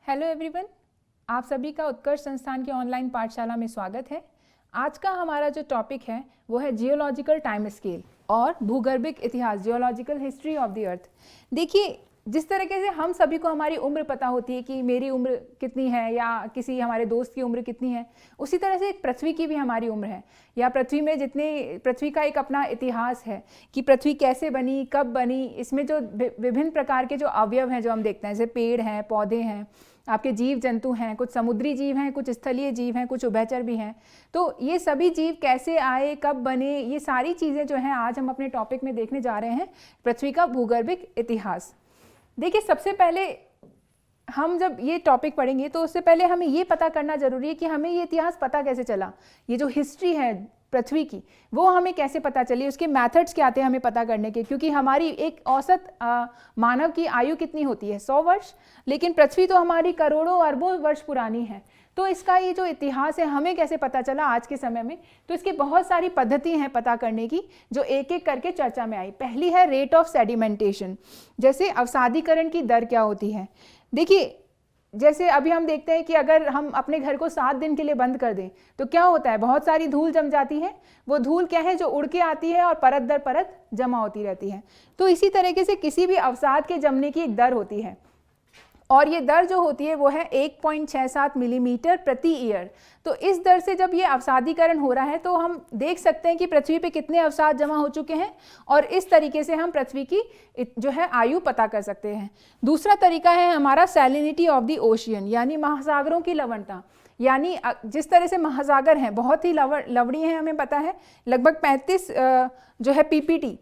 Hello everyone, आप सभी का उत्कर्ष संस्थान की ऑनलाइन पाठशाला में स्वागत है। आज का हमारा जो टॉपिक है वो है जियोलॉजिकल टाइम स्केल और भूगर्भिक इतिहास, geological history of the earth. देखिए, जिस तरीके से हम सभी को हमारी उम्र पता होती है कि मेरी उम्र कितनी है या किसी हमारे दोस्त की उम्र कितनी है, उसी तरह से पृथ्वी की भी हमारी उम्र है या पृथ्वी में पृथ्वी का एक अपना इतिहास है कि पृथ्वी कैसे बनी, कब बनी। इसमें जो विभिन्न प्रकार के जो अवयव हैं जो हम देखते हैं, जैसे पेड़ हैं, पौधे हैं, आपके जीव जंतु हैं, कुछ समुद्री जीव हैं, कुछ स्थलीय जीव हैं, कुछ उभयचर भी हैं। तो ये सभी जीव कैसे आए, कब बने, ये सारी चीज़ें जो हैं आज हम अपने टॉपिक में देखने जा रहे हैं, पृथ्वी का भूगर्भिक इतिहास। देखिए, सबसे पहले हम जब ये टॉपिक पढ़ेंगे तो उससे पहले हमें ये पता करना जरूरी है कि हमें ये इतिहास पता कैसे चला, ये जो हिस्ट्री है पृथ्वी की वो हमें कैसे पता चली, उसके मेथड्स क्या थे हमें पता करने के। क्योंकि हमारी एक औसत मानव की आयु कितनी होती है, 100 वर्ष, लेकिन पृथ्वी तो हमारी करोड़ों अरबों वर्ष पुरानी है। तो इसका ये जो इतिहास है हमें कैसे पता चला आज के समय में, तो इसकी बहुत सारी पद्धति हैं पता करने की जो एक एक करके चर्चा में आई। पहली है रेट ऑफ सेडिमेंटेशन, जैसे अवसादीकरण की दर क्या होती है। देखिए, जैसे अभी हम देखते हैं कि अगर हम अपने घर को 7 दिन के लिए बंद कर दें तो क्या होता है, बहुत सारी धूल जम जाती है। वो धूल क्या है, जो उड़ के आती है और परत दर परत जमा होती रहती है। तो इसी तरीके से किसी भी अवसाद के जमने की एक दर होती है और ये दर जो होती है वो है 1.67 मिलीमीटर प्रति ईयर। तो इस दर से जब ये अवसादीकरण हो रहा है तो हम देख सकते हैं कि पृथ्वी पे कितने अवसाद जमा हो चुके हैं और इस तरीके से हम पृथ्वी की जो है आयु पता कर सकते हैं। दूसरा तरीका है हमारा सैलिनिटी ऑफ द ओशियन, यानी महासागरों की लवणता। यानी जिस तरह से महासागर हैं बहुत ही लवणीय हैं, हमें पता है लगभग 35 जो है पीपीटी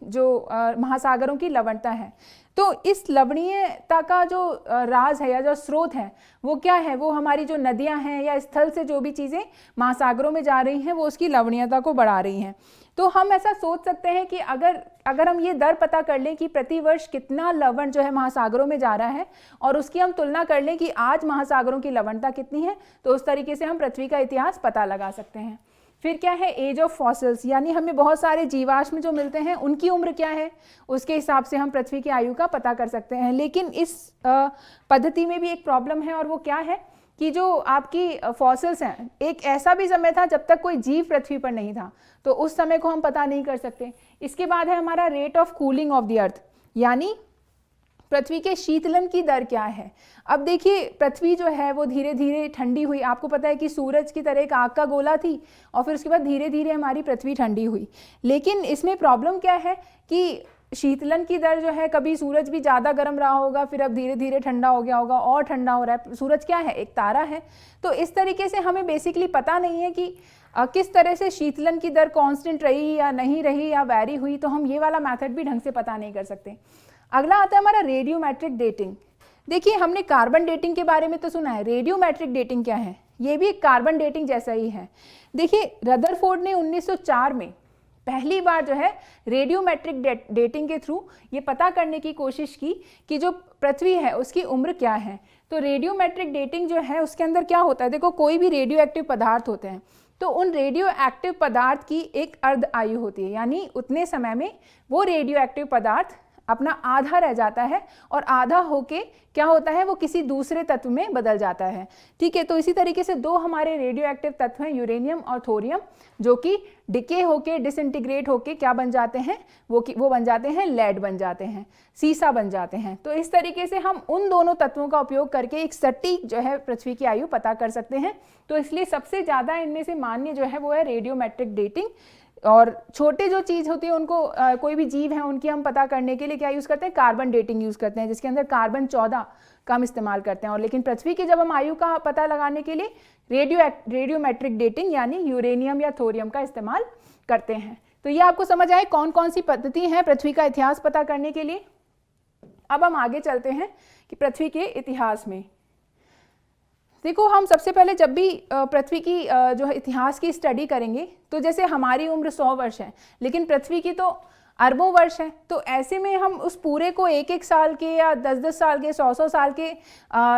जो महासागरों की लवणता है। तो इस लवणीयता का जो राज है या जो स्रोत है वो क्या है, वो हमारी जो नदियां हैं या स्थल से जो भी चीज़ें महासागरों में जा रही हैं वो उसकी लवणीयता को बढ़ा रही हैं। तो हम ऐसा सोच सकते हैं कि अगर हम ये दर पता कर लें कि प्रतिवर्ष कितना लवण जो है महासागरों में जा रहा है और उसकी हम तुलना कर लें कि आज महासागरों की लवणता कितनी है, तो उस तरीके से हम पृथ्वी का इतिहास पता लगा सकते हैं। फिर क्या है, एज ऑफ फॉसिल्स, यानी हमें बहुत सारे जीवाश्म जो मिलते हैं उनकी उम्र क्या है, उसके हिसाब से हम पृथ्वी की आयु का पता कर सकते हैं। लेकिन इस पद्धति में भी एक प्रॉब्लम है और वो क्या है कि जो आपकी फॉसिल्स हैं, एक ऐसा भी समय था जब तक कोई जीव पृथ्वी पर नहीं था, तो उस समय को हम पता नहीं कर सकते। इसके बाद है हमारा rate of cooling of the earth, यानी पृथ्वी के शीतलन की दर क्या है। अब देखिए, पृथ्वी जो है वो धीरे धीरे ठंडी हुई। आपको पता है कि सूरज की तरह एक आग का गोला थी और फिर उसके बाद धीरे धीरे हमारी पृथ्वी ठंडी हुई। लेकिन इसमें प्रॉब्लम क्या है कि शीतलन की दर जो है, कभी सूरज भी ज़्यादा गर्म रहा होगा, फिर अब धीरे धीरे ठंडा हो गया होगा और ठंडा हो रहा है। सूरज क्या है, एक तारा है। तो इस तरीके से हमें बेसिकली पता नहीं है कि किस तरह से शीतलन की दर कांस्टेंट रही या नहीं रही या वैरी हुई। तो हम ये वाला मेथड भी ढंग से पता नहीं कर सकते। अगला आता है हमारा रेडियोमेट्रिक डेटिंग। देखिए, हमने कार्बन डेटिंग के बारे में तो सुना है, रेडियोमेट्रिक डेटिंग क्या है, ये भी एक कार्बन डेटिंग जैसा ही है। देखिए, रदरफोर्ड ने 1904 में पहली बार जो है रेडियोमेट्रिक डेटिंग के थ्रू ये पता करने की कोशिश की कि जो पृथ्वी है उसकी उम्र क्या है। तो रेडियोमेट्रिक डेटिंग जो है उसके अंदर क्या होता है, देखो कोई भी रेडियो एक्टिव पदार्थ होते हैं तो उन रेडियो एक्टिव पदार्थ की एक अर्ध आयु होती है, यानी उतने समय में वो रेडियो एक्टिव पदार्थ अपना आधा रह जाता है और आधा होके क्या होता है, वो किसी दूसरे तत्व में बदल जाता है। ठीक है, तो इसी तरीके से दो हमारे रेडियो एक्टिव तत्व हैं, यूरेनियम और थोरियम, जो कि डिके होके डिसइंटीग्रेट होके क्या बन जाते हैं, वो बन जाते हैं लेड बन जाते हैं, सीसा बन जाते हैं। तो इस तरीके से हम उन दोनों तत्वों का उपयोग करके एक सटीक जो है पृथ्वी की आयु पता कर सकते हैं। तो इसलिए सबसे ज़्यादा इनमें से मान्य जो है वो है रेडियोमेट्रिक डेटिंग। और छोटे जो चीज़ होती है उनको कोई भी जीव है उनकी हम पता करने के लिए क्या यूज़ करते हैं, कार्बन डेटिंग यूज़ करते हैं, जिसके अंदर कार्बन 14 का हम इस्तेमाल करते हैं। और लेकिन पृथ्वी की जब हम आयु का पता लगाने के लिए रेडियोमेट्रिक डेटिंग यानी यूरेनियम या थोरियम का इस्तेमाल करते हैं। तो ये आपको समझ आए कौन कौन सी पद्धति हैं पृथ्वी का इतिहास पता करने के लिए। अब हम आगे चलते हैं कि पृथ्वी के इतिहास में देखो, हम सबसे पहले जब भी पृथ्वी की जो है इतिहास की स्टडी करेंगे तो जैसे हमारी उम्र 100 वर्ष है लेकिन पृथ्वी की तो अरबों वर्ष है। तो ऐसे में हम उस पूरे को 1-1 साल के या 10-10 साल के 100-100 साल के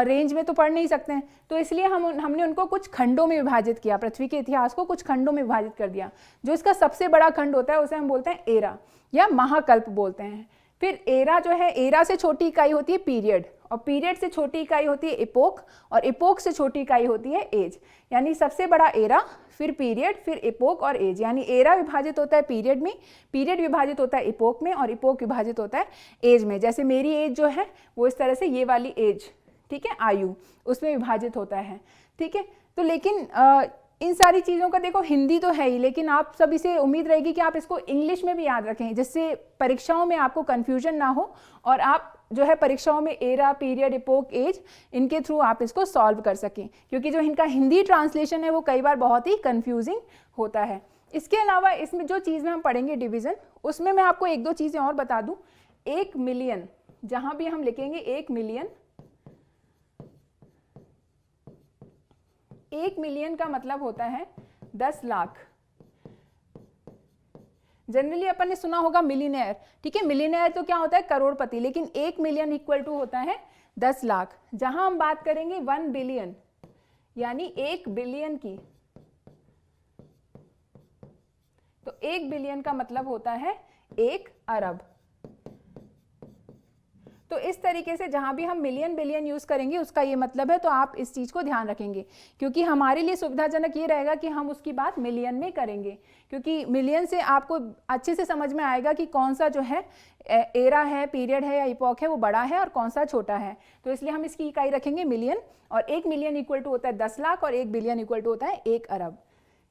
रेंज में तो पढ़ नहीं सकते हैं। तो इसलिए हमने उनको कुछ खंडों में विभाजित किया, पृथ्वी के इतिहास को कुछ खंडों में विभाजित कर दिया। जो इसका सबसे बड़ा खंड होता है उसे हम बोलते हैं एरा या महाकल्प बोलते हैं। फिर एरा जो है, एरा से छोटी इकाई होती है पीरियड और पीरियड से छोटी इकाई होती है इपोक, और इपोक से छोटी इकाई होती है एज। यानी सबसे बड़ा एरा, फिर पीरियड, फिर इपोक और एज। यानी एरा विभाजित होता है पीरियड में, पीरियड विभाजित होता है इपोक में, और इपोक विभाजित होता है एज में। जैसे मेरी एज जो है वो इस तरह से ये वाली एज, ठीक है, आयु, उसमें विभाजित होता है, ठीक है। तो लेकिन इन सारी चीज़ों का देखो हिंदी तो है ही, लेकिन आप सभी से उम्मीद रहेगी कि आप इसको इंग्लिश में भी याद रखें, जिससे परीक्षाओं में आपको कन्फ्यूजन ना हो और आप जो है परीक्षाओं में एरा, पीरियड, इपोक, एज, इनके थ्रू आप इसको सॉल्व कर सकें, क्योंकि जो इनका हिंदी ट्रांसलेशन है वो कई बार बहुत ही कन्फ्यूजिंग होता है। इसके अलावा इसमें जो चीज़ में हम पढ़ेंगे डिवीज़न, उसमें मैं आपको एक दो चीज़ें और बता दूँ। 1 मिलियन, जहाँ भी हम लिखेंगे 1 मिलियन, 1 मिलियन का मतलब होता है 10 लाख। जनरली अपन ने सुना होगा मिलियनेयर, ठीक है, मिलियनेयर तो क्या होता है करोड़पति, लेकिन 1 मिलियन इक्वल टू होता है 10 लाख। जहां हम बात करेंगे 1 बिलियन, यानी 1 बिलियन की, तो 1 बिलियन का मतलब होता है 1 अरब। तो इस तरीके से जहां भी हम मिलियन, बिलियन यूज करेंगे उसका ये मतलब है, तो आप इस चीज को ध्यान रखेंगे, क्योंकि हमारे लिए सुविधाजनक ये रहेगा कि हम उसकी बात मिलियन में करेंगे, क्योंकि मिलियन से आपको अच्छे से समझ में आएगा कि कौन सा जो है एरा है, पीरियड है या इपॉक है वो बड़ा है और कौन सा छोटा है। तो इसलिए हम इसकी इकाई रखेंगे मिलियन, और 1 मिलियन इक्वल टू होता है 10 लाख और 1 बिलियन इक्वल टू होता है 1 अरब।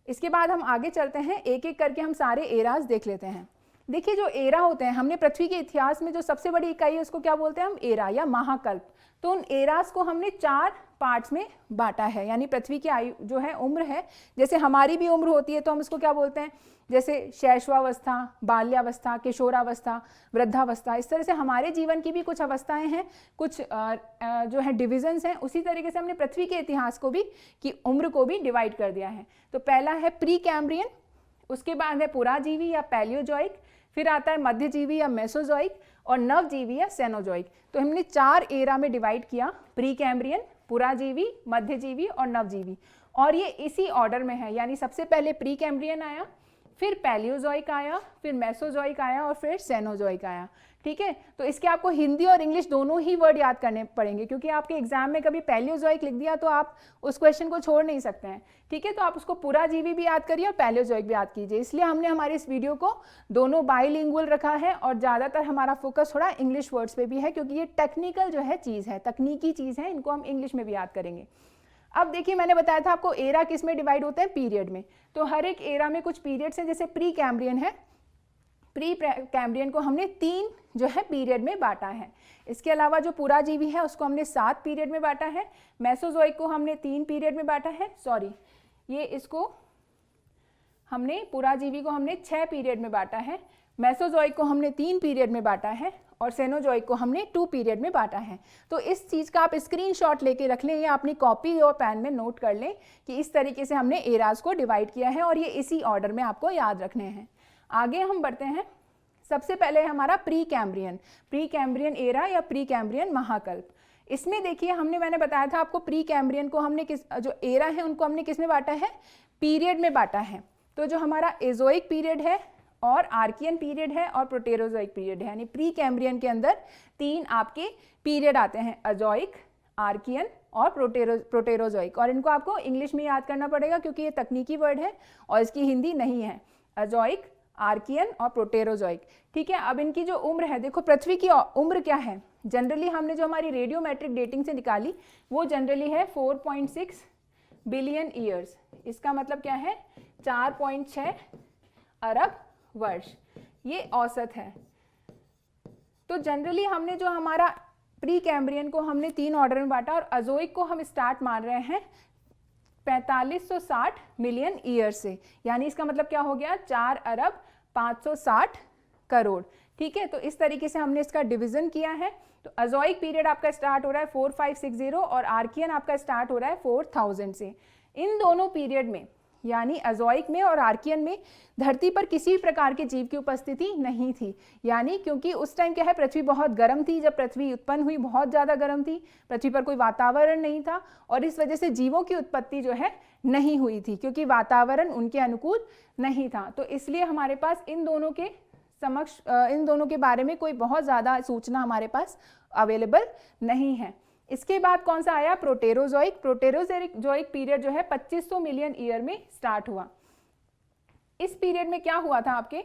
इसके बाद हम आगे चलते हैं, एक एक करके हम सारे एराज देख लेते हैं। देखिए जो एरा होते हैं, हमने पृथ्वी के इतिहास में जो सबसे बड़ी इकाई है उसको क्या बोलते हैं हम, एरा या महाकल्प। तो उन एरास को हमने 4 पार्ट्स में बांटा है, यानी पृथ्वी की आयु जो है, उम्र है, जैसे हमारी भी उम्र होती है तो हम इसको क्या बोलते हैं, जैसे शैशवावस्था, बाल्यावस्था, किशोरावस्था, वृद्धावस्था, इस तरह से हमारे जीवन की भी कुछ अवस्थाएं हैं, कुछ जो है डिविजन्स हैं। उसी तरीके से हमने पृथ्वी के इतिहास को भी, की उम्र को भी डिवाइड कर दिया है। तो पहला है प्री कैम्ब्रियन, उसके बाद है पुराजीवी या पैलियोजॉइक, फिर आता है मध्यजीवी या मेसोजॉइक, और नवजीवी या सेनोजॉइक। तो हमने 4 एरा में डिवाइड किया, प्री कैम्ब्रियन, पुराजीवी, मध्यजीवी और नवजीवी, और ये इसी ऑर्डर में है, यानी सबसे पहले प्री कैम्ब्रियन आया, फिर पैलियोजॉइक आया, फिर मेसोजॉइक आया और फिर सेनोजॉइक आया, ठीक है। तो इसके आपको हिंदी और इंग्लिश दोनों ही वर्ड याद करने पड़ेंगे, क्योंकि आपके एग्जाम में कभी पैलियोजॉइक लिख दिया तो आप उस क्वेश्चन को छोड़ नहीं सकते हैं, ठीक है। तो आप उसको पुराजीवी भी याद करिए और पैलियोजॉइक भी याद कीजिए। इसलिए हमने हमारे इस वीडियो को दोनों बाइलिंगुअल रखा है, और ज़्यादातर हमारा फोकस थोड़ा इंग्लिश वर्ड्स पे भी है, क्योंकि ये टेक्निकल जो है चीज़ है, तकनीकी चीज़ है, इनको हम इंग्लिश में भी याद करेंगे। अब देखिए मैंने बताया था आपको एरा किस में डिवाइड होते हैं, पीरियड में। तो हर एक एरा में कुछ पीरियड्स हैं, जैसे प्री कैम्ब्रियन है, प्री कैम्ब्रियन को हमने 3 जो है पीरियड में बांटा है। इसके अलावा जो पुराजीवी है उसको हमने 7 पीरियड में बांटा है, मेसोजॉइक को हमने 3 पीरियड में बांटा है, सॉरी ये इसको हमने, पुराजीवी को हमने 6 पीरियड में बांटा है, मेसोजॉइक को हमने 3 पीरियड में बांटा है, और सेनोजॉइक को हमने 2 पीरियड में बांटा है। तो इस चीज़ का आप स्क्रीनशॉट लेके रख लें या अपनी कॉपी और पेन में नोट कर लें कि इस तरीके से हमने एराज को डिवाइड किया है, और ये इसी ऑर्डर में आपको याद रखने हैं। आगे हम बढ़ते हैं, सबसे पहले हमारा प्री कैम्ब्रियन एरा या प्री कैम्ब्रियन महाकल्प। इसमें देखिए मैंने बताया था आपको, प्री कैम्ब्रियन को हमने जो एरा है उनको हमने किस में बांटा है, पीरियड में बांटा है। तो जो हमारा एजोइक पीरियड है और आर्कियन पीरियड है और प्रोटेरोजोइक पीरियड है, यानी प्री कैम्ब्रियन के अंदर 3 आपके पीरियड आते हैं, अजोइक, आर्कियन और प्रोटेरोजोइक, और इनको आपको इंग्लिश में याद करना पड़ेगा क्योंकि ये तकनीकी वर्ड है और इसकी हिंदी नहीं है, अजोइक, आर्कियन और प्रोटेरोजोइक, ठीक है। अब इनकी जो उम्र है, देखो पृथ्वी की उम्र क्या है, जनरली हमने जो हमारी रेडियोमेट्रिक डेटिंग से निकाली वो जनरली है 4.6 बिलियन ईयर्स। इसका मतलब क्या है, 4.6 अरब वर्ष, ये औसत है। तो जनरली हमने जो हमारा प्री कैम्ब्रियन को हमने 3 ऑर्डर में बांटा, और अजोइक को हम स्टार्ट मान रहे हैं 4560 मिलियन ईयर से, यानी इसका मतलब क्या हो गया, 4 अरब 560 करोड़, ठीक है। तो इस तरीके से हमने इसका डिवीजन किया है। तो अजोइक पीरियड आपका स्टार्ट हो रहा है 4560 और आर्कियन आपका स्टार्ट हो रहा है 4000 से। इन दोनों पीरियड में, यानी अजोइक में और आर्कियन में, धरती पर किसी भी प्रकार के जीव की उपस्थिति नहीं थी, यानी क्योंकि उस टाइम क्या है, पृथ्वी बहुत गर्म थी, जब पृथ्वी उत्पन्न हुई बहुत ज़्यादा गर्म थी, पृथ्वी पर कोई वातावरण नहीं था, और इस वजह से जीवों की उत्पत्ति जो है नहीं हुई थी, क्योंकि वातावरण उनके अनुकूल नहीं था। तो इसलिए हमारे पास इन दोनों के बारे में कोई बहुत ज़्यादा सूचना हमारे पास अवेलेबल नहीं है। इसके बाद कौन सा आया, प्रोटेरोजोइक। प्रोटेरोजोइक पीरियड जो है 2500 मिलियन ईयर में स्टार्ट हुआ। इस पीरियड में क्या हुआ था, आपके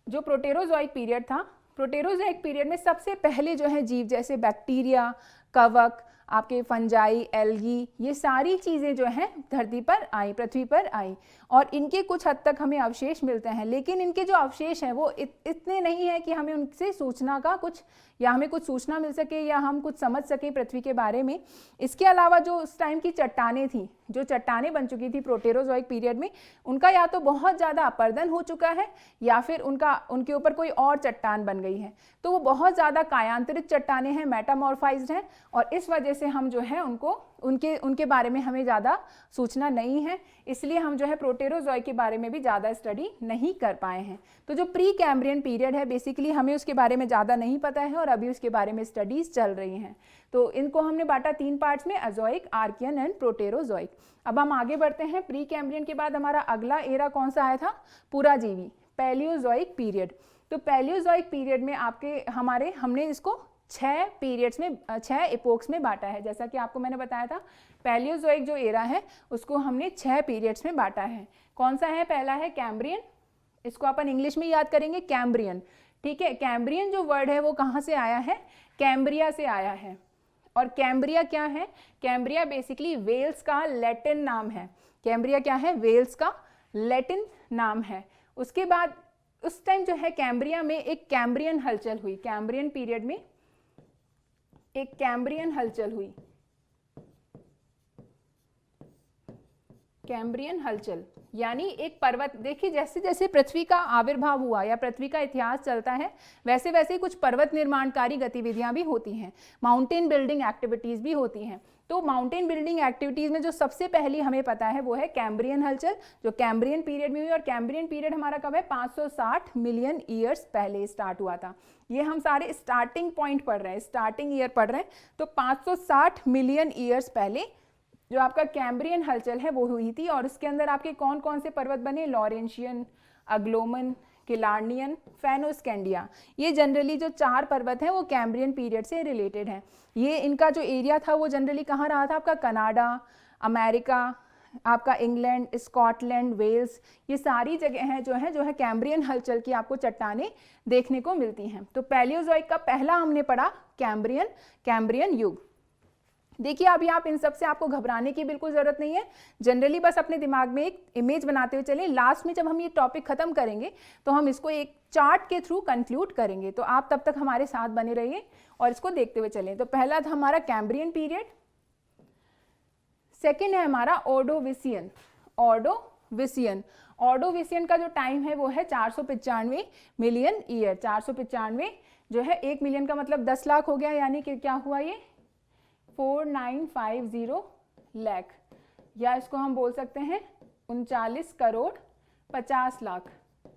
जो प्रोटेरोजोइक पीरियड था, प्रोटेरोजोइक पीरियड में सबसे पहले जो है जीव जैसे बैक्टीरिया, कवक, आपके फंजाई, एल्गी, ये सारी चीज़ें जो हैं धरती पर आई, पृथ्वी पर आई, और इनके कुछ हद तक हमें अवशेष मिलते हैं। लेकिन इनके जो अवशेष हैं वो इतने नहीं है कि हमें उनसे सूचना का कुछ, या हमें कुछ सूचना मिल सके या हम कुछ समझ सकें पृथ्वी के बारे में। इसके अलावा जो उस टाइम की चट्टानें थी, जो चट्टानें बन चुकी थी प्रोटेरोजोइक पीरियड में, उनका या तो बहुत ज़्यादा अपर्दन हो चुका है या फिर उनके ऊपर कोई और चट्टान बन गई है। तो वो बहुत ज़्यादा कायांतरित चट्टानें हैं, मेटामॉर्फाइज्ड हैं, और इस वजह से हम जो है उनके बारे में हमें ज़्यादा सूचना नहीं है, इसलिए हम जो है प्रोटेरोजोइक के बारे में भी ज़्यादा स्टडी नहीं कर पाए हैं। तो जो प्री कैम्ब्रियन पीरियड है, बेसिकली हमें उसके बारे में ज़्यादा नहीं पता है और अभी उसके बारे में स्टडीज़ चल रही हैं। तो इनको हमने बांटा 3 पार्ट्स में, अजोइक, आर्कियन एंड प्रोटेरोजोइक। अब हम आगे बढ़ते हैं। प्री कैम्ब्रियन के बाद हमारा अगला एरा कौन सा आया था, पुराजीवी, पैलियोजोइक पीरियड। तो पैलियोजोइक पीरियड में हमने इसको 6 पीरियड्स में, 6 एपोक्स में बांटा है। जैसा कि आपको मैंने बताया था, पैलियोजोइक जो एरा है उसको हमने 6 पीरियड्स में बांटा है। कौन सा है, पहला है कैम्ब्रियन, इसको अपन इंग्लिश में याद करेंगे कैम्ब्रियन, ठीक है। कैम्ब्रियन जो वर्ड है वो कहाँ से आया है, कैम्ब्रिया से आया है। और कैम्ब्रिया क्या है, कैम्ब्रिया बेसिकली वेल्स का लैटिन नाम है। कैम्ब्रिया क्या है, वेल्स का लैटिन नाम है। उसके बाद उस टाइम जो है कैम्ब्रिया में एक कैम्ब्रियन हलचल हुई, कैम्ब्रियन पीरियड में एक कैम्ब्रियन हलचल हुई। कैम्ब्रियन हलचल यानी एक पर्वत, देखिए जैसे जैसे पृथ्वी का आविर्भाव हुआ या पृथ्वी का इतिहास चलता है वैसे वैसे कुछ पर्वत निर्माणकारी गतिविधियां भी होती हैं, माउंटेन बिल्डिंग एक्टिविटीज भी होती हैं। तो माउंटेन बिल्डिंग एक्टिविटीज में जो सबसे पहली हमें पता है वो है कैम्ब्रियन हलचल, जो कैम्ब्रियन पीरियड में हुई। और कैम्ब्रियन पीरियड हमारा कब है, 560 मिलियन ईयर्स पहले स्टार्ट हुआ था। ये हम सारे स्टार्टिंग पॉइंट पढ़ रहे हैं, स्टार्टिंग ईयर पढ़ रहे हैं। तो 560 मिलियन ईयर्स पहले जो आपका कैम्ब्रियन हलचल है वो हुई थी। और उसके अंदर आपके कौन कौन से पर्वत बने, लॉरेंशियन, अग्लोमन, किलार्नियन, फेनोस्कैंडिया। ये जनरली जो 4 पर्वत हैं वो कैम्ब्रियन पीरियड से रिलेटेड हैं। ये इनका जो एरिया था वो जनरली कहाँ रहा था, आपका कनाडा, अमेरिका, आपका इंग्लैंड, स्कॉटलैंड, वेल्स, ये सारी जगह हैं जो है कैम्ब्रियन हलचल की आपको चट्टानें देखने को मिलती हैं। तो पैलियोजोइक का पहला हमने पढ़ा कैम्ब्रियन युग। देखिए अभी आप इन सब से आपको घबराने की बिल्कुल ज़रूरत नहीं है, जनरली बस अपने दिमाग में एक इमेज बनाते हुए चलें। लास्ट में जब हम ये टॉपिक ख़त्म करेंगे तो हम इसको एक चार्ट के थ्रू कंक्लूड करेंगे, तो आप तब तक हमारे साथ बने रहिए और इसको देखते हुए चलें। तो पहला था हमारा कैम्ब्रियन पीरियड, सेकेंड है हमारा ऑर्डोविसियन। ऑर्डोविसियन का जो टाइम है वो है 495 मिलियन ईयर। 495 जो है 1 मिलियन का मतलब 10 लाख हो गया, यानी कि क्या हुआ ये 4950 लाख, या इसको हम बोल सकते हैं 39 करोड़ 50 लाख,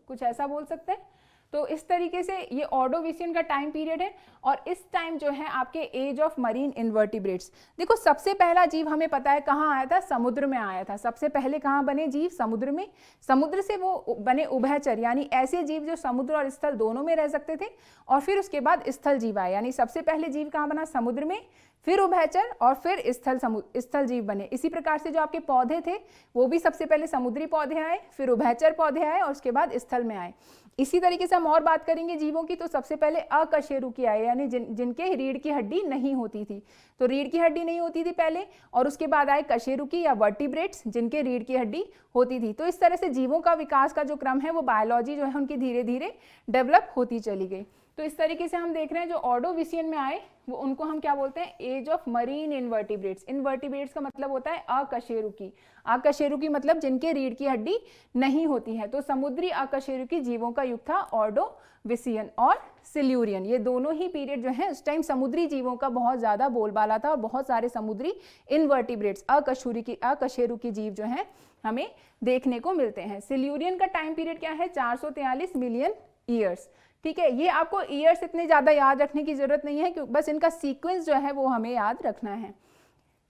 कुछ ऐसा बोल सकते हैं। तो इस तरीके से ये ऑर्डोविसियन का टाइम पीरियड है। और इस टाइम जो है आपके एज ऑफ मरीन इन्वर्टिब्रेट्स। देखो सबसे पहला जीव हमें पता है कहाँ आया था, समुद्र में आया था। सबसे पहले कहाँ बने जीव, समुद्र में। समुद्र से वो बने उभयचर, यानी ऐसे जीव जो समुद्र और स्थल दोनों में रह सकते थे। और फिर उसके बाद स्थल जीव आए, यानी सबसे पहले जीव कहाँ बना, समुद्र में, फिर उभयचर और फिर स्थल जीव बने। इसी प्रकार से जो आपके पौधे थे वो भी सबसे पहले समुद्री पौधे आए, फिर उभयचर पौधे आए और उसके बाद स्थल में आए। इसी तरीके से हम और बात करेंगे जीवों की, तो सबसे पहले अकशेरुकी आए, यानी जिनके रीढ़ की हड्डी नहीं होती थी। तो रीढ़ की हड्डी नहीं होती थी पहले, और उसके बाद आए कशेरुकी या वर्टिब्रेट्स, जिनके रीढ़ की हड्डी होती थी। तो इस तरह से जीवों का विकास का जो क्रम है वो बायोलॉजी जो है उनकी धीरे धीरे डेवलप होती चली गई। तो इस तरीके से हम देख रहे हैं जो ऑर्डोविसियन में आए वो उनको हम क्या बोलते हैं, age of marine invertebrates. Invertebrates का मतलब होता है अकशेरुकी। अकशेरुकी मतलब जिनके रीढ़ की हड्डी नहीं होती है। तो समुद्री अकशेरुकी जीवों का युग था ऑर्डोविसियन और सिल्यूरियन। ये दोनों ही पीरियड जो है उस टाइम समुद्री जीवों का बहुत ज्यादा बोलबाला था और बहुत सारे समुद्री इन्वर्टिब्रेट्स अकशेरुकी जीव जो है हमें देखने को मिलते हैं। सिल्यूरियन का टाइम पीरियड क्या है, 443 मिलियन ईयर्स। ठीक है, ये आपको ईयर्स इतने ज़्यादा याद रखने की जरूरत नहीं है, क्योंकि बस इनका सीक्वेंस जो है वो हमें याद रखना है।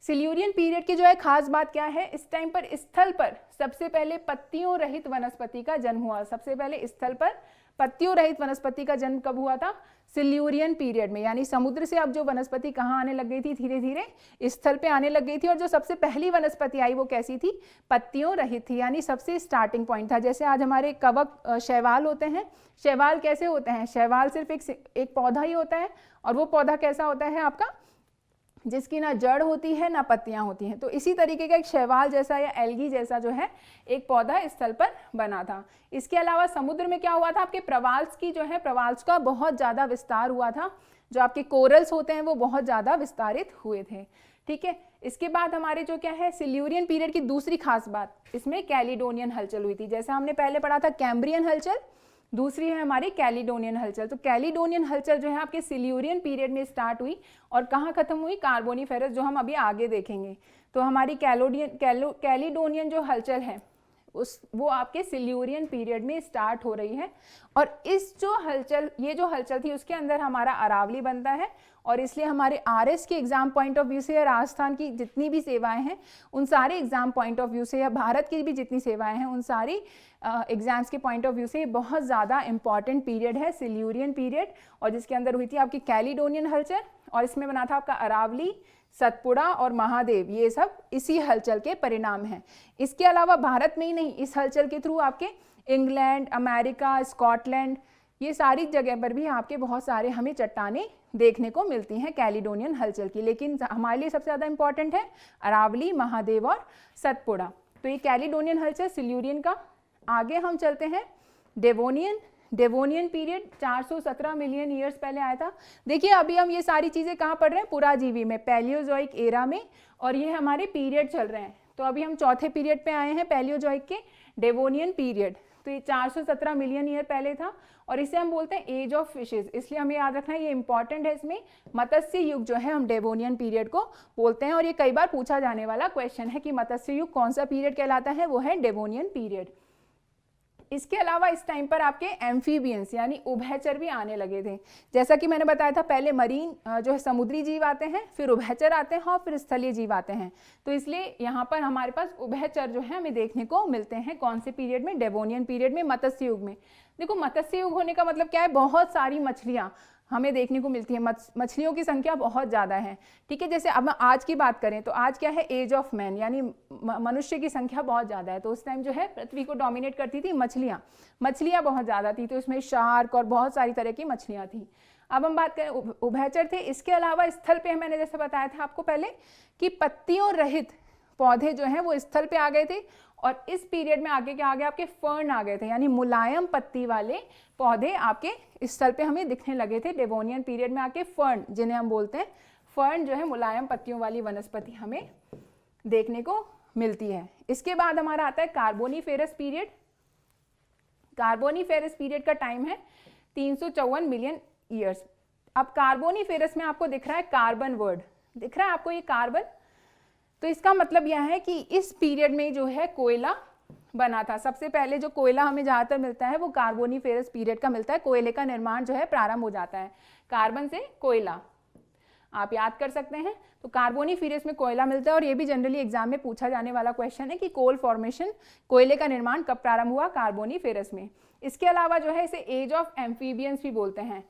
सिल्यूरियन पीरियड की जो है खास बात क्या है, इस टाइम पर स्थल पर सबसे पहले पत्तियों रहित वनस्पति का जन्म हुआ। सबसे पहले स्थल पर पत्तियों रहित वनस्पति का जन्म कब हुआ था, सिल्यूरियन पीरियड में, यानी समुद्र से अब जो वनस्पति कहाँ आने लग गई थी, धीरे धीरे स्थल पे आने लग गई थी। और जो सबसे पहली वनस्पति आई वो कैसी थी, पत्तियों रहित थी, यानी सबसे स्टार्टिंग पॉइंट था। जैसे आज हमारे कवक शैवाल होते हैं, शैवाल कैसे होते हैं, शैवाल सिर्फ एक पौधा ही होता है, और वो पौधा कैसा होता है आपका, जिसकी ना जड़ होती है ना पत्तियां होती हैं। तो इसी तरीके का एक शैवाल जैसा या एल्गी जैसा जो है एक पौधा स्थल पर बना था। इसके अलावा समुद्र में क्या हुआ था, आपके प्रवाल्स की जो है, प्रवाल्स का बहुत ज़्यादा विस्तार हुआ था। जो आपके कोरल्स होते हैं वो बहुत ज़्यादा विस्तारित हुए थे। ठीक है, इसके बाद हमारे जो क्या है, सिल्यूरियन पीरियड की दूसरी खास बात, इसमें कैलिडोनियन हलचल हुई थी। जैसा हमने पहले पढ़ा था कैम्ब्रियन हलचल, दूसरी है हमारी कैलिडोनियन हलचल। तो कैलिडोनियन हलचल जो है आपके सिल्यूरियन पीरियड में स्टार्ट हुई और कहाँ खत्म हुई, कार्बोनिफेरस, जो हम अभी आगे देखेंगे। तो हमारी कैलिडोनियन जो हलचल है वो आपके सिल्यूरियन पीरियड में स्टार्ट हो रही है। और इस जो हलचल, ये जो हलचल थी उसके अंदर हमारा अरावली बनता है, और इसलिए हमारे आरएस के एग्जाम पॉइंट ऑफ व्यू से या राजस्थान की जितनी भी सेवाएं हैं उन सारे एग्जाम पॉइंट ऑफ व्यू से, या भारत की भी जितनी सेवाएं हैं उन सारी एग्जाम्स के पॉइंट ऑफ व्यू से बहुत ज़्यादा इंपॉर्टेंट पीरियड है सिल्यूरियन पीरियड। और जिसके अंदर हुई थी आपकी कैलिडोनियन हलचल, और इसमें बना था आपका अरावली, सतपुड़ा और महादेव, ये सब इसी हलचल के परिणाम हैं। इसके अलावा भारत में ही नहीं, इस हलचल के थ्रू आपके इंग्लैंड, अमेरिका, स्कॉटलैंड, ये सारी जगह पर भी आपके बहुत सारे हमें चट्टानें देखने को मिलती हैं कैलिडोनियन हलचल की। लेकिन हमारे लिए सबसे ज़्यादा इंपॉर्टेंट है अरावली, महादेव और सतपुड़ा। तो ये कैलिडोनियन हलचल सिल्यूरियन का। आगे हम चलते हैं डेवोनियन पीरियड 417 मिलियन ईयर्स पहले आया था। देखिए अभी हम ये सारी चीज़ें कहाँ पढ़ रहे हैं, पुराजीवी में, पैलियोजोइक एरा में, और ये हमारे पीरियड चल रहे हैं। तो अभी हम चौथे पीरियड पे आए हैं, पैलियोजोइक के डेवोनियन पीरियड। तो ये 417 मिलियन ईयर पहले था, और इसे हम बोलते हैं एज ऑफ फिशेज। इसलिए हमें याद रखना है, ये इंपॉर्टेंट है। इसमें मत्स्य युग जो है हम डेवोनियन पीरियड को बोलते हैं, और ये कई बार पूछा जाने वाला क्वेश्चन है कि मत्स्य युग कौन सा पीरियड कहलाता है, वो है डेवोनियन पीरियड। इसके अलावा इस टाइम पर आपके एम्फीबियंस यानी उभयचर भी आने लगे थे। जैसा कि मैंने बताया था, पहले मरीन जो है समुद्री जीव आते हैं, फिर उभयचर आते हैं और फिर स्थलीय जीव आते हैं। तो इसलिए यहाँ पर हमारे पास उभयचर जो है हमें देखने को मिलते हैं। कौन से पीरियड में, डेवोनियन पीरियड में, मत्स्य युग में। देखो मत्स्य युग होने का मतलब क्या है, बहुत सारी मछलियाँ हमें देखने को मिलती है, मछलियों की संख्या बहुत ज़्यादा है। ठीक है, जैसे अब आज की बात करें तो आज क्या है, एज ऑफ मैन, यानी मनुष्य की संख्या बहुत ज़्यादा है। तो उस टाइम जो है पृथ्वी को डोमिनेट करती थी मछलियाँ बहुत ज़्यादा थी, तो उसमें शार्क और बहुत सारी तरह की मछलियाँ थी। अब हम बात करें उभयचर थे। इसके अलावा स्थल पे मैंने जैसे बताया था आपको पहले कि पत्तियों रहित पौधे जो हैं वो स्थल पे आ गए थे, और इस पीरियड में आगे क्या आ गया, आपके फर्न आ गए थे, यानी मुलायम पत्ती वाले पौधे आपके स्थल पे हमें दिखने लगे थे। डेवोनियन पीरियड में आके फर्न, जिन्हें हम बोलते हैं फर्न, जो है मुलायम पत्तियों वाली वनस्पति हमें देखने को मिलती है। इसके बाद हमारा आता है कार्बोनिफेरस पीरियड। कार्बोनिफेरस पीरियड का टाइम है 354 मिलियन ईयर्स। अब कार्बोनिफेरस में आपको दिख रहा है कार्बन वर्ड, दिख रहा है आपको ये कार्बन, तो इसका मतलब यह है कि इस पीरियड में जो है कोयला बना था। सबसे पहले जो कोयला हमें ज़्यादातर मिलता है वो कार्बोनिफेरस पीरियड का मिलता है। कोयले का निर्माण जो है प्रारंभ हो जाता है कार्बन से, कोयला आप याद कर सकते हैं। तो कार्बोनिफेरस में कोयला मिलता है, और ये भी जनरली एग्जाम में पूछा जाने वाला क्वेश्चन है कि कोल फॉर्मेशन, कोयले का निर्माण कब प्रारंभ हुआ, कार्बोनिफेरस में। इसके अलावा जो है इसे एज ऑफ एम्फीबियंस भी बोलते हैं।